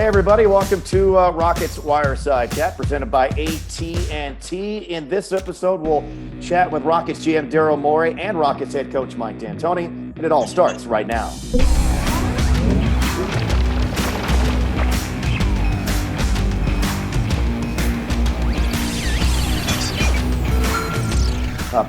Hey everybody, welcome to Rockets Wireside Chat presented by AT&T. In this episode, we'll chat with Rockets GM Daryl Morey and Rockets head coach Mike D'Antoni, and it all starts right now.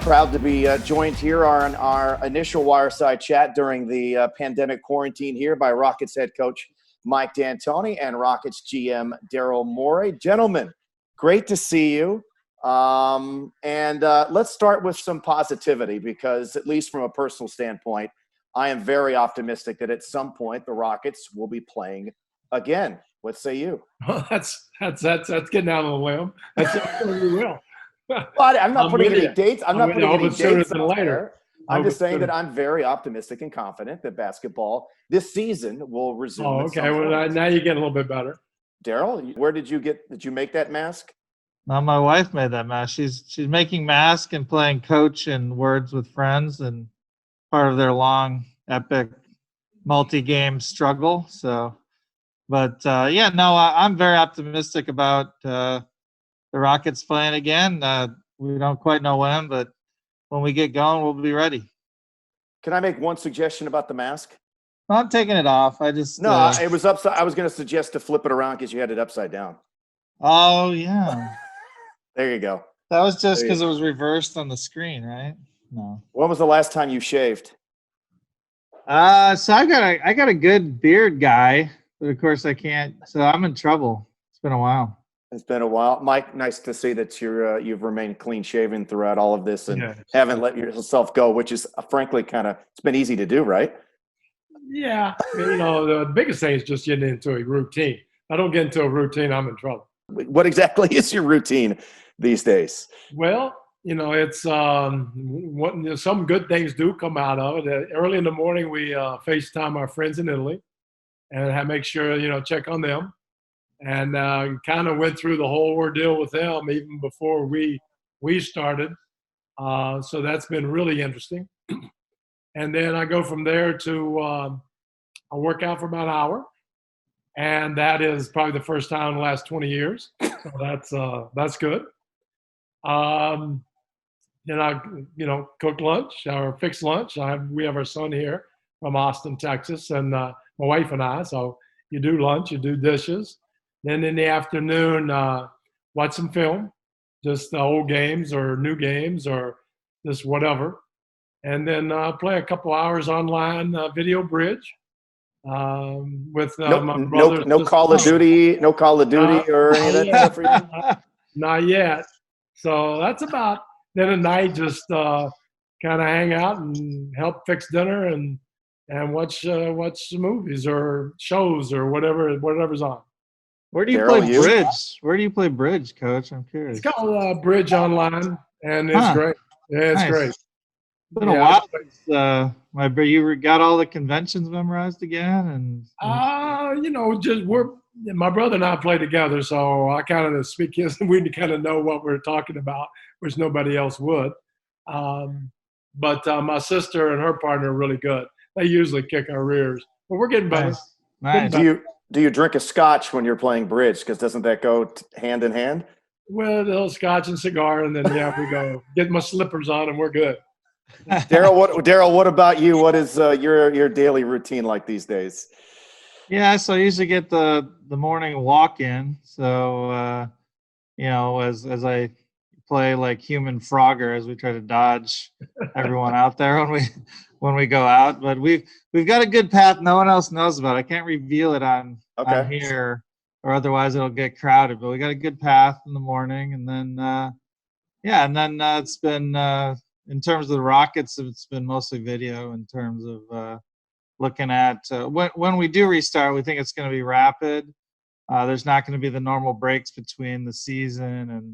Proud to be joined here on our initial Wireside Chat during the pandemic quarantine here by Rockets head coach Mike D'Antoni and Rockets GM Daryl Morey. Gentlemen, great to see you. Let's start with some positivity because, at least from a personal standpoint, I am very optimistic that at some point the Rockets will be playing again. What say you? Well, that's getting out of the limb. That's we will. But I'm not putting any dates. I'm not putting any dates than out later. there. I'm just saying that I'm very optimistic and confident that basketball this season will resume. Oh, okay. Well, now you get a little bit better. Daryl, where did you make that mask? No, my wife made that mask. She's making masks and playing coach and Words with Friends, and part of their long, epic, multi-game struggle. So, but I'm very optimistic about the Rockets playing again. We don't quite know when, but when we get going, we'll be ready. Can I make one suggestion about the mask? I'm taking it off. It was upside. I was going to suggest to flip it around because you had it upside down. Oh yeah. There you go. That was just because it was reversed on the screen, right? No. When was the last time you shaved? So I got a good beard guy, but of course I can't. So I'm in trouble. It's been a while. It's been a while. Mike, nice to see that you've remained clean shaven throughout all of this and haven't let yourself go, which is frankly it's been easy to do, right? Yeah. The biggest thing is just getting into a routine. If I don't get into a routine, I'm in trouble. What exactly is your routine these days? Well, it's some good things do come out of it. Early in the morning, we FaceTime our friends in Italy and make sure, check on them. And kind of went through the whole ordeal with them even before we started. So that's been really interesting. And then I go from there to I work out for about an hour. And that is probably the first time in the last 20 years. So that's good. Then I, cook lunch or fix lunch. We have our son here from Austin, Texas, and my wife and I. So you do lunch, you do dishes. Then in the afternoon, watch some film, just old games or new games or just whatever. And then play a couple hours online video bridge with my brother. No Call of Duty or any of that stuff for you? Not yet. So that's about then at night, just kind of hang out and help fix dinner and watch movies or shows or whatever's on. Where do you play bridge? Where do you play bridge, Coach? I'm curious. It's called Bridge Online, and it's great. Yeah, it's great. It's been a while since you got all the conventions memorized again, and my brother and I play together, so I kind of speak his. We kind of know what we're talking about, which nobody else would. But my sister and her partner are really good. They usually kick our rears, but we're getting better. Nice. Do you drink a scotch when you're playing bridge? Because doesn't that go hand in hand? Well, a little scotch and cigar, and then we go get my slippers on, and we're good. Daryl, what about you? What is your daily routine like these days? Yeah, so I usually get the morning walk in. So as I play like human Frogger as we try to dodge everyone out there when we go out. But we've got a good path no one else knows about. I can't reveal it on here, or otherwise it'll get crowded. But we got a good path in the morning, and then it's been in terms of the Rockets, it's been mostly video in terms of looking at when we do restart. We think it's going to be rapid. There's not going to be the normal breaks between the season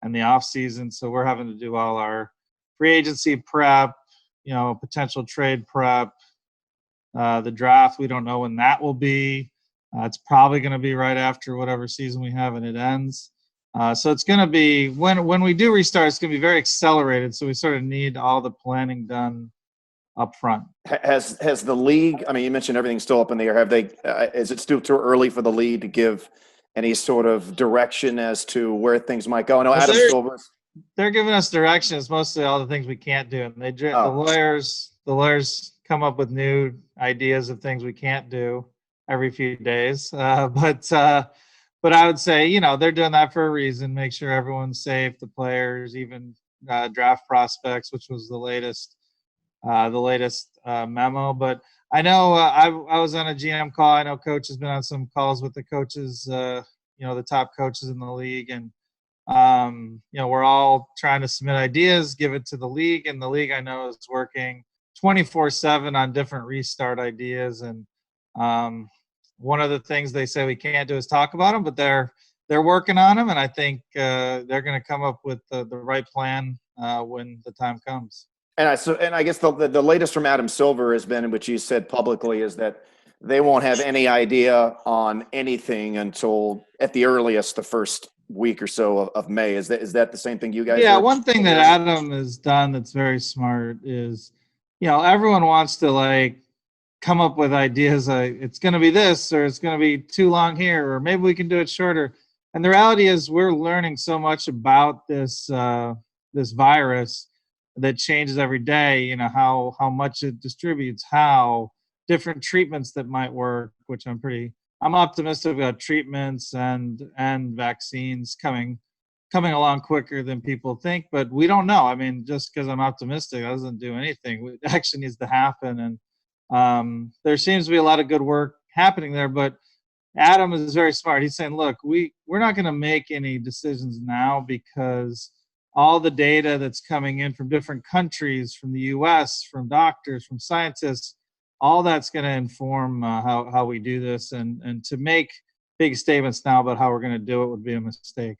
and the off season, so we're having to do all our free agency prep, potential trade prep. The draft, we don't know when that will be. It's probably going to be right after whatever season we have and it ends. So it's going to be when we do restart, it's going to be very accelerated. So we sort of need all the planning done up front. Has the league? I mean, you mentioned everything's still up in the air. Have they? Is it still too early for the league to give any sort of direction as to where things might go? I know Adam Silver. They're giving us directions, mostly all the things we can't do, and the lawyers come up with new ideas of things we can't do every few days. But I would say, they're doing that for a reason. Make sure everyone's safe, the players, even draft prospects, which was the latest memo. But I know I was on a GM call. I know Coach has been on some calls with the coaches, the top coaches in the league, and we're all trying to submit ideas, give it to the league, and the league I know is working 24/7 on different restart ideas. And one of the things they say we can't do is talk about them, but they're working on them, and I think they're going to come up with the right plan when the time comes. And I guess the latest from Adam Silver has been, which he said publicly, is that they won't have any idea on anything until at the earliest the first week or so of May. Is that the same thing you guys? Yeah, one thing that Adam has done that's very smart is, everyone wants to come up with ideas. It's going to be this, or it's going to be too long here, or maybe we can do it shorter. And the reality is, we're learning so much about this virus that changes every day. How much it distributes, how different treatments that might work, which I'm optimistic about treatments and vaccines coming along quicker than people think, but we don't know. I mean, just because I'm optimistic doesn't do anything. It actually needs to happen, and there seems to be a lot of good work happening there. But Adam is very smart. He's saying, look, we're not going to make any decisions now because all the data that's coming in from different countries, from the U.S., from doctors, from scientists, all that's going to inform how we do this, and to make big statements now about how we're going to do it would be a mistake.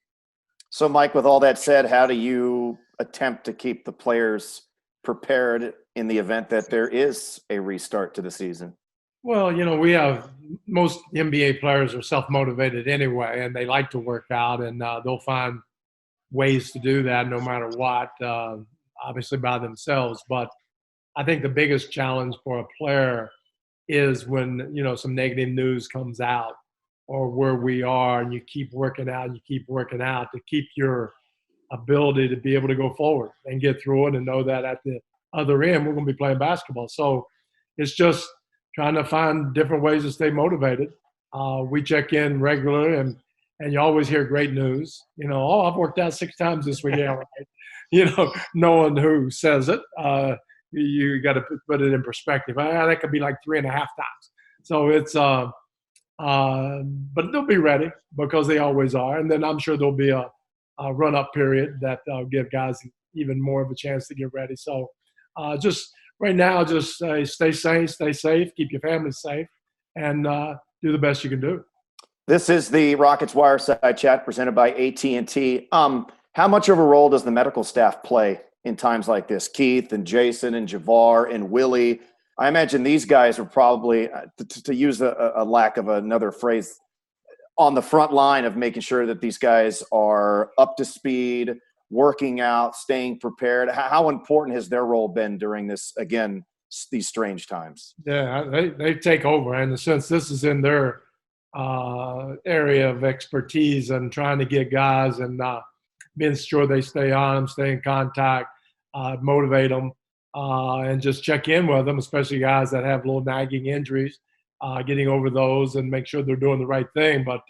So, Mike, with all that said, how do you attempt to keep the players prepared in the event that there is a restart to the season? Well, we have most NBA players are self-motivated anyway, and they like to work out, and they'll find ways to do that no matter what, obviously by themselves. But I think the biggest challenge for a player is when, some negative news comes out or where we are, and you keep working out to keep your ability to be able to go forward and get through it and know that at the other end, we're going to be playing basketball. So it's just trying to find different ways to stay motivated. We check in regularly, and you always hear great news. I've worked out 6 times this week. Yeah, right. Knowing who says it. You got to put it in perspective. That could be like 3.5 times. So it's, but they'll be ready because they always are. And then I'm sure there'll be a run-up period that give guys even more of a chance to get ready. So just right now, just stay sane, stay safe, keep your family safe, and do the best you can do. This is the Rockets Wireside Chat presented by AT&T. How much of a role does the medical staff play in times like this? Keith and Jason and Javar and Willie. I imagine these guys are probably, to use a lack of another phrase, on the front line of making sure that these guys are up to speed, working out, staying prepared. How important has their role been during this, again, these strange times? Yeah, they take over. In the sense, this is in their area of expertise and trying to get guys and being sure they stay on them, stay in contact, motivate them, and just check in with them, especially guys that have little nagging injuries, getting over those and make sure they're doing the right thing. But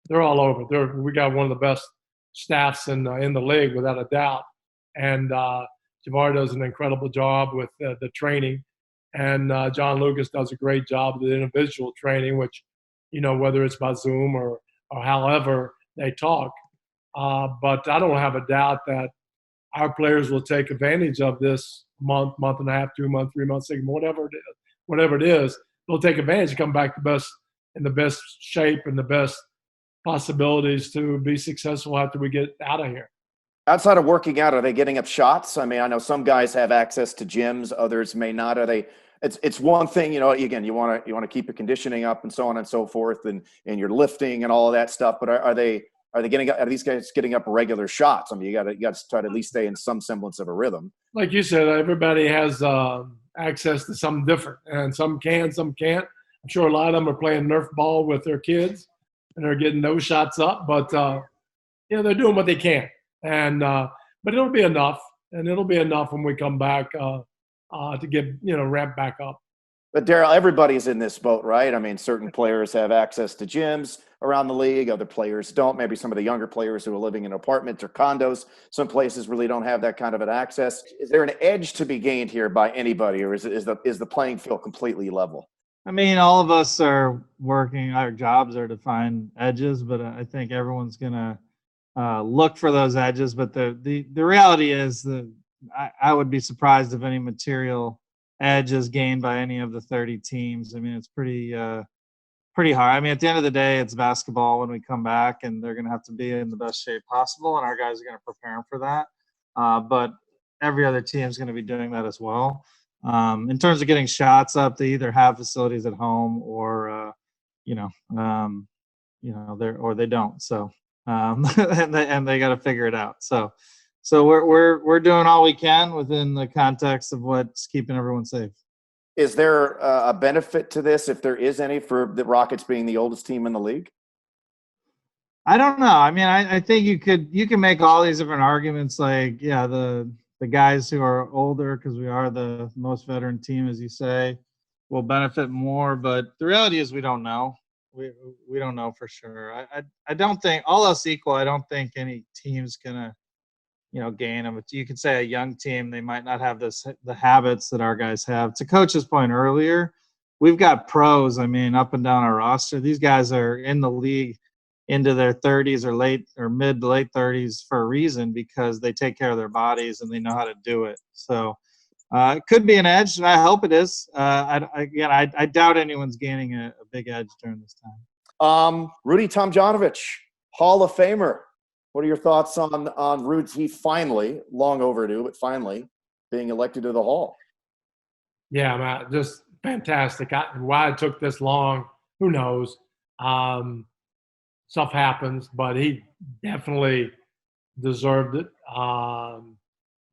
they're all over. We got one of the best staffs in the league, without a doubt. And Javar does an incredible job with the training. And John Lucas does a great job with the individual training, which, whether it's by Zoom or however they talk. But I don't have a doubt that our players will take advantage of this month and a half, 2 months, 3 months, 6 months, whatever it is. They'll take advantage and come back in the best shape and the best possibilities to be successful after we get out of here. Outside of working out, are they getting up shots? I mean, I know some guys have access to gyms, others may not. Are they? It's one thing, again, you want to keep your conditioning up and so on and so forth, and your lifting and all of that stuff. But are these guys getting up regular shots? I mean, you got to try to at least stay in some semblance of a rhythm. Like you said, everybody has access to something different, and some can, some can't. I'm sure a lot of them are playing Nerf ball with their kids, and they're getting those shots up. But they're doing what they can, and but it'll be enough, and it'll be enough when we come back to get ramped back up. But Daryl, everybody's in this boat, right? I mean, certain players have access to gyms around the league. Other players don't. Maybe some of the younger players who are living in apartments or condos, some places really don't have that kind of an access. Is there an edge to be gained here by anybody, or is the playing field completely level? I mean, all of us are working. Our jobs are to find edges, but I think everyone's gonna look for those edges. But the reality is that I would be surprised if any material edge is gained by any of the 30 teams. I mean, it's pretty hard. I mean, at the end of the day, it's basketball when we come back, and they're going to have to be in the best shape possible, and our guys are going to prepare them for that. But every other team is going to be doing that as well. In terms of getting shots up, they either have facilities at home or, they don't. So, and they got to figure it out. So we're doing all we can within the context of what's keeping everyone safe. Is there a benefit to this, if there is any, for the Rockets being the oldest team in the league? I don't know. I mean, I think you can make all these different arguments. Like, yeah, the guys who are older, because we are the most veteran team, as you say, will benefit more. But the reality is, we don't know. We don't know for sure. I don't think, all else equal, I don't think any team's gonna gain them. You could say a young team, they might not have the habits that our guys have. To Coach's point earlier, we've got pros, I mean, up and down our roster. These guys are in the league into their 30s or mid to late 30s for a reason, because they take care of their bodies and they know how to do it. So it could be an edge, and I hope it is. I doubt anyone's gaining a big edge during this time. Rudy Tomjanovich, Hall of Famer. What are your thoughts on Rudy finally, long overdue, but finally being elected to the Hall? Yeah, man, just fantastic. Why it took this long, who knows? Stuff happens, but he definitely deserved it.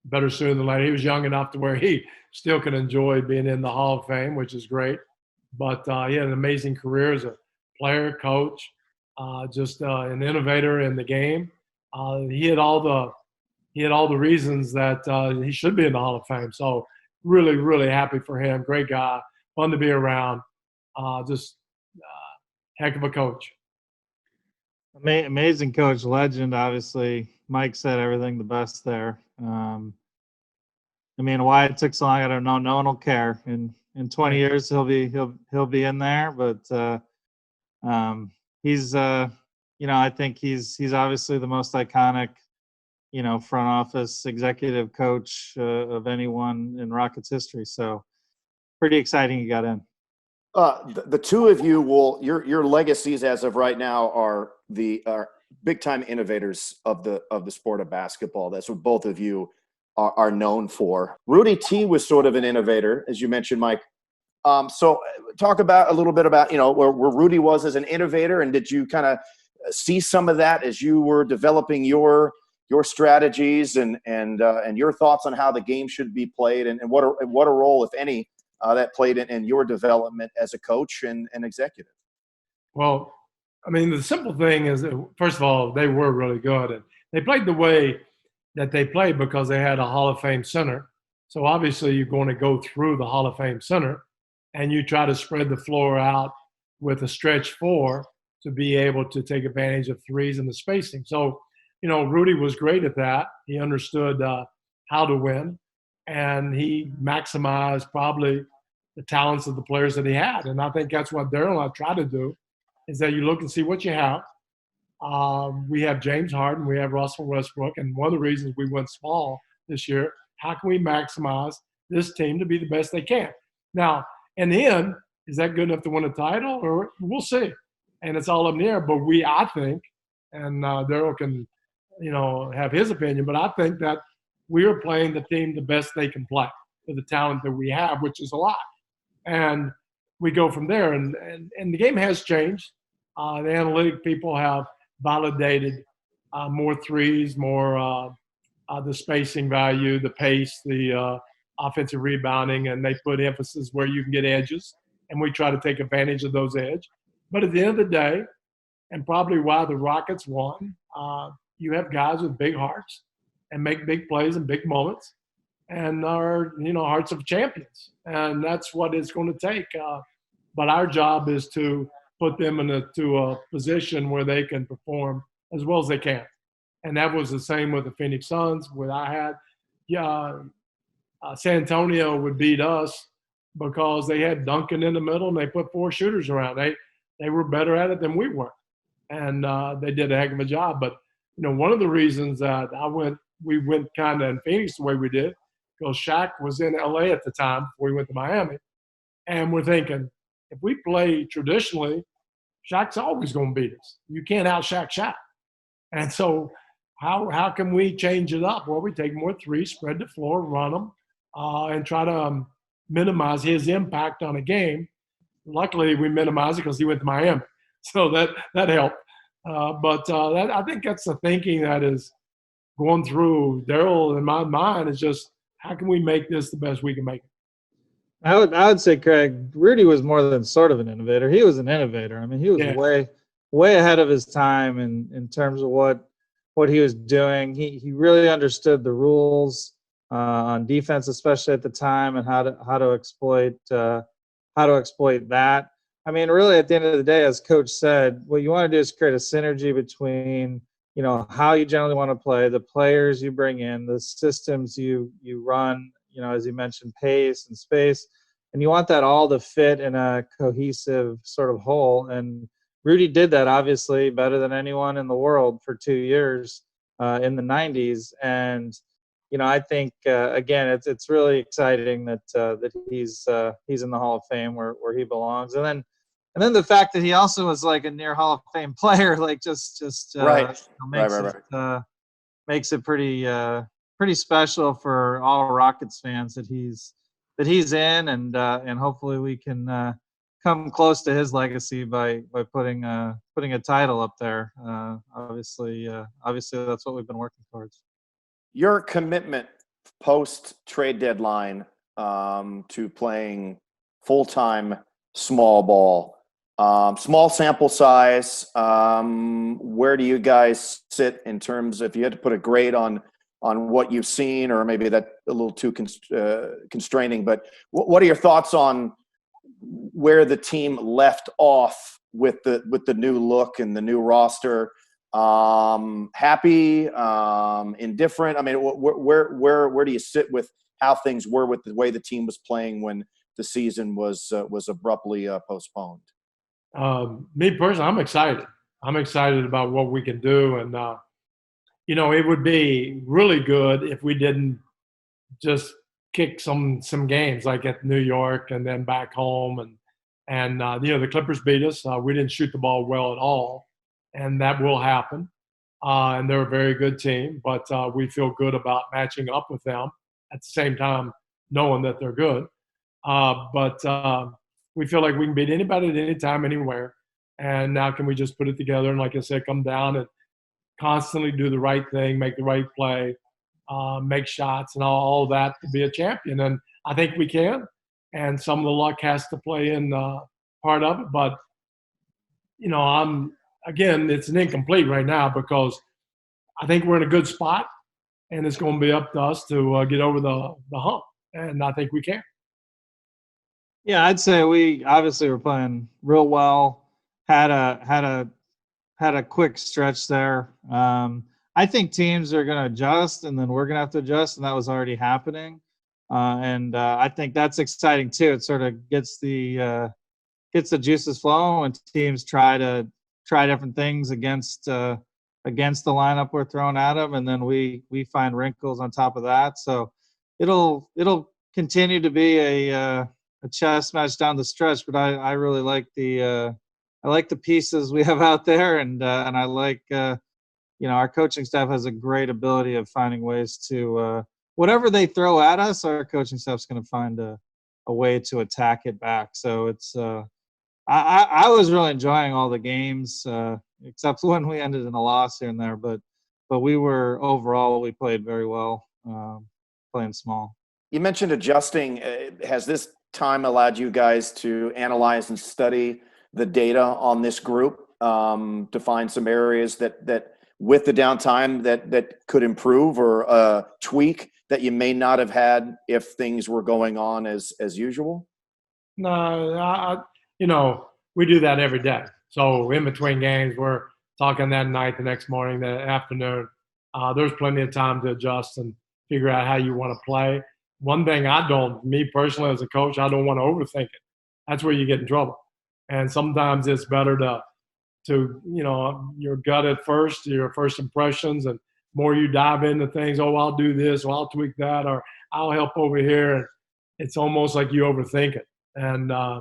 Better sooner than later. He was young enough to where he still can enjoy being in the Hall of Fame, which is great. But he had an amazing career as a player, coach, just an innovator in the game. He had all the reasons that he should be in the Hall of Fame. So really, really happy for him. Great guy, fun to be around. Just heck of a coach. Amazing coach, legend. Obviously, Mike said everything the best there. I mean, why it took so long, I don't know. No one will care. In 20 years, he'll be in there. But he's I think he's obviously the most iconic, front office executive coach of anyone in Rockets history. So pretty exciting he got in. The two of you your legacies as of right now are big time innovators of the sport of basketball. That's what both of you are known for. Rudy T was sort of an innovator, as you mentioned, Mike. So talk about a little bit about, where Rudy was as an innovator, and did you kind of see some of that as you were developing your strategies and your thoughts on how the game should be played, and what a role, if any, that played in your development as a coach and executive? Well, I mean, the simple thing is that, first of all, they were really good, and they played the way that they played because they had a Hall of Fame center. So obviously you're going to go through the Hall of Fame center, and you try to spread the floor out with a stretch four to be able to take advantage of threes and the spacing. So, Rudy was great at that. He understood how to win, and he maximized probably the talents of the players that he had. And I think that's what Daryl and I try to do, is that you look and see what you have. We have James Harden, we have Russell Westbrook, and one of the reasons we went small this year, how can we maximize this team to be the best they can? Now, in the end, is that good enough to win a title? Or we'll see. And it's all up in the air. But I think, and Daryl can, have his opinion, but I think that we are playing the team the best they can play with the talent that we have, which is a lot. And we go from there. And the game has changed. The analytic people have validated more threes, more the spacing value, the pace, the offensive rebounding, and they put emphasis where you can get edges, and we try to take advantage of those edges. But at the end of the day, and probably why the Rockets won, you have guys with big hearts and make big plays and big moments and are, hearts of champions. And that's what it's going to take. But our job is to put them into a position where they can perform as well as they can. And that was the same with the Phoenix Suns, where I had San Antonio would beat us because they had Duncan in the middle and they put 4 shooters around. They were better at it than we were. And they did a heck of a job. But, one of the reasons that we went kind of in Phoenix the way we did, because Shaq was in LA at the time before we went to Miami. And we're thinking, if we play traditionally, Shaq's always going to beat us. You can't out-Shaq Shaq. And so how can we change it up? Well, we take more threes, spread the floor, run them, and try to minimize his impact on a game. Luckily, we minimized it because he went to Miami. So that helped. But I think that's the thinking that is going through Daryl in my mind, is just how can we make this the best we can make it? I would say, Craig, Rudy was more than sort of an innovator. He was an innovator. I mean, he was way ahead of his time in terms of what he was doing. He really understood the rules on defense, especially at the time, and how to exploit that. I mean, really, at the end of the day, as Coach said, what you want to do is create a synergy between, how you generally want to play, the players you bring in, the systems you run, as you mentioned, pace and space, and you want that all to fit in a cohesive sort of whole. And Rudy did that, obviously, better than anyone in the world for 2 years in the 90s. And, I think, again, it's really exciting that he's in the Hall of Fame where he belongs. And then the fact that he also was like a near Hall of Fame player, like just makes it pretty special for all Rockets fans that he's in, and hopefully we can come close to his legacy by putting a title up there. Obviously that's what we've been working towards. Your commitment post trade deadline to playing full-time small ball, small sample size. Where do you guys sit in terms of, if you had to put a grade on what you've seen, or maybe that a little too constraining, but what are your thoughts on where the team left off with the new look and the new roster? Happy, indifferent? I mean, where do you sit with how things were with the way the team was playing when the season was abruptly postponed? Me personally, I'm excited. I'm excited about what we can do, and it would be really good if we didn't just kick some games like at New York and then back home, and the Clippers beat us. We didn't shoot the ball well at all, and that will happen. And they're a very good team, but we feel good about matching up with them at the same time, knowing that they're good. But we feel like we can beat anybody at any time, anywhere. And now can we just put it together and, like I said, come down and constantly do the right thing, make the right play, make shots and all that to be a champion. And I think we can. And some of the luck has to play in part of it. But, again, it's an incomplete right now because I think we're in a good spot, and it's going to be up to us to get over the hump. And I think we can. Yeah, I'd say we obviously were playing real well. Had a quick stretch there. I think teams are going to adjust, and then we're going to have to adjust, and that was already happening. And I think that's exciting too. It sort of gets the juices flowing when teams try different things against the lineup we're throwing at them, and then we find wrinkles on top of that. So it'll continue to be a chess match down the stretch. But I really like the pieces we have out there, and I like our coaching staff has a great ability of finding ways to whatever they throw at us, our coaching staff's going to find a way to attack it back. So it's I was really enjoying all the games, except when we ended in a loss here and there. But we played very well, playing small. You mentioned adjusting. Has this time allowed you guys to analyze and study the data on this group to find some areas that with the downtime that could improve or tweak that you may not have had if things were going on as usual? No, we do that every day. So in between games, we're talking that night, the next morning, the afternoon. There's plenty of time to adjust and figure out how you want to play. One thing me personally as a coach, I don't want to overthink it. That's where you get in trouble. And sometimes it's better to your gut at first, your first impressions, and more you dive into things. Oh, I'll do this, or I'll tweak that, or I'll help over here. And it's almost like you overthink it, and I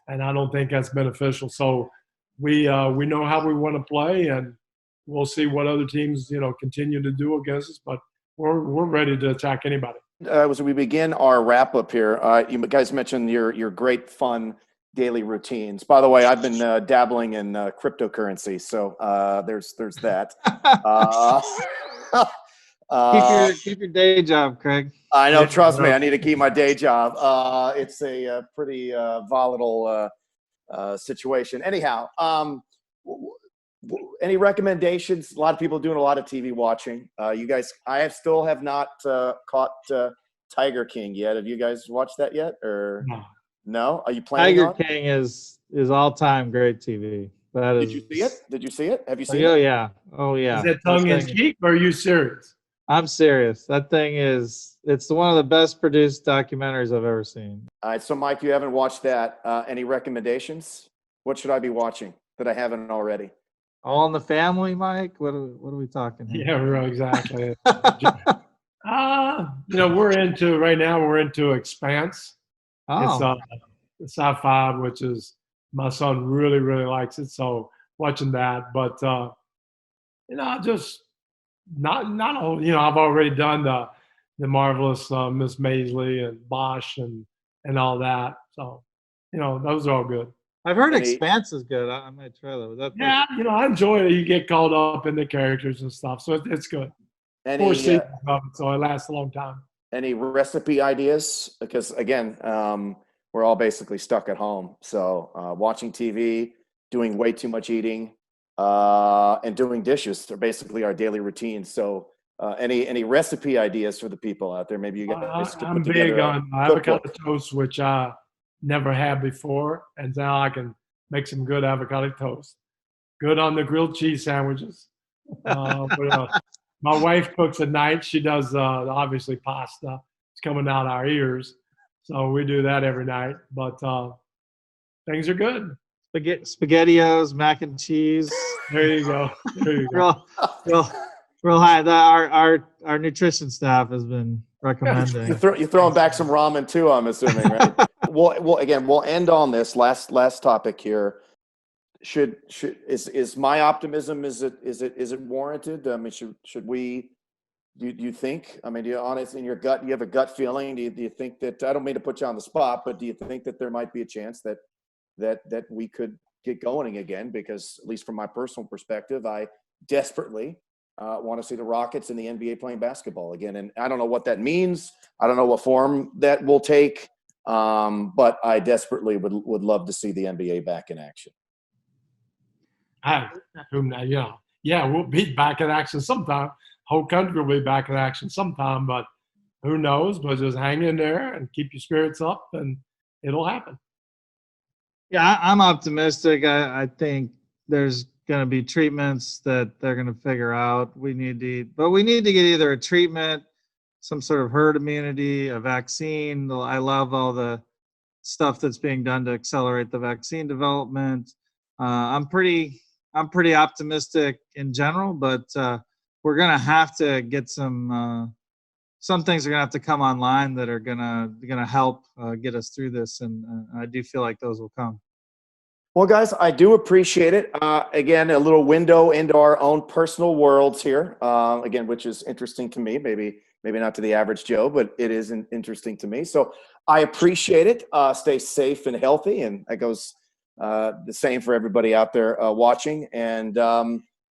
don't think that's beneficial. So we know how we want to play, and we'll see what other teams continue to do against us. But we're ready to attack anybody. As we begin our wrap up here, you guys mentioned your great fun daily routines. By the way, I've been dabbling in cryptocurrency, so there's that. Keep your day job, Craig. I know. Trust me, I need to keep my day job. It's a pretty volatile situation. Anyhow, any recommendations? A lot of people doing a lot of TV watching. You guys, I still have not caught Tiger King yet. Have you guys watched that yet? Or no? Are you planning Tiger on? King is all-time great TV. Did you see it? Did you see it? Have you seen it? Oh yeah. Is that tongue in cheek, or are you serious? I'm serious. That thing it's one of the best produced documentaries I've ever seen. All right. So Mike, you haven't watched that. Any recommendations? What should I be watching that I haven't already? All in the Family, Mike? What are we talking here? Yeah, right, exactly. We're into Expanse. Oh. It's sci-fi, which is my son really, really likes it. So watching that, but just not I've already done the marvelous Miss Maisley and Bosch and all that. So those are all good. I've heard Expanse is good. I might try that. Yeah, I enjoy it. You get caught up in the characters and stuff, so it's good. 4 seasons of it, so it lasts a long time. Any recipe ideas? Because again, we're all basically stuck at home. So watching TV, doing way too much eating, and doing dishes are basically our daily routines. So any recipe ideas for the people out there? Maybe you guys could I'm put together big on avocado toast, which I never had before, and now I can make some good avocado toast. Good on the grilled cheese sandwiches. My wife cooks at night. She does obviously pasta. It's coming out our ears, so we do that every night. But things are good. SpaghettiOs, mac and cheese. There you go. There you go. Real high. Our nutrition staff has been recommending. You're throwing back some ramen too, I'm assuming, right? Well, again, we'll end on this last topic here. Is my optimism, is it warranted? I mean, should we? Do you think? I mean, do you honestly in your gut? Do you have a gut feeling? Do you think that? I don't mean to put you on the spot, but do you think that there might be a chance that we could get going again? Because at least from my personal perspective, I desperately want to see the Rockets in the NBA playing basketball again, and I don't know what that means. I don't know what form that will take, but I desperately would love to see the NBA back in action. We'll be back in action sometime. Whole country will be back in action sometime, but who knows? But just hang in there and keep your spirits up, and it'll happen. Yeah, I'm optimistic. I think there's going to be treatments that they're going to figure out. We need to get either a treatment, some sort of herd immunity, a vaccine. I love all the stuff that's being done to accelerate the vaccine development. I'm pretty optimistic in general, but we're going to have to get some things are going to have to come online that are going to help get us through this, and I do feel like those will come. Well, guys, I do appreciate it. Again, a little window into our own personal worlds here. Again, which is interesting to me. Maybe not to the average Joe, but it is interesting to me. So I appreciate it. Stay safe and healthy, and that goes the same for everybody out there watching. And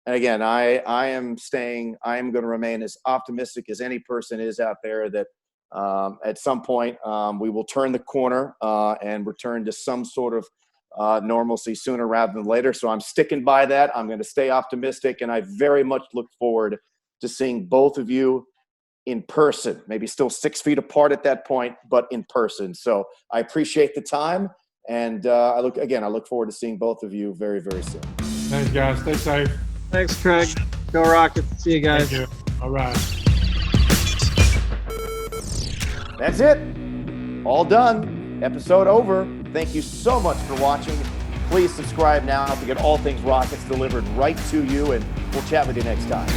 again, I am going to remain as optimistic as any person is out there that at some point, we will turn the corner and return to some sort of normalcy sooner rather than later. So I'm sticking by that. I'm going to stay optimistic, and I very much look forward to seeing both of you in person, maybe still 6 feet apart at that point, but in person. So I appreciate the time, and I look forward to seeing both of you very, very soon. Thanks, guys. Stay safe. Thanks, Craig. Go Rockets. See you guys. Thank you. All right. That's it. All done. Episode over. Thank you so much for watching. Please subscribe now to get all things Rockets delivered right to you, and we'll chat with you next time.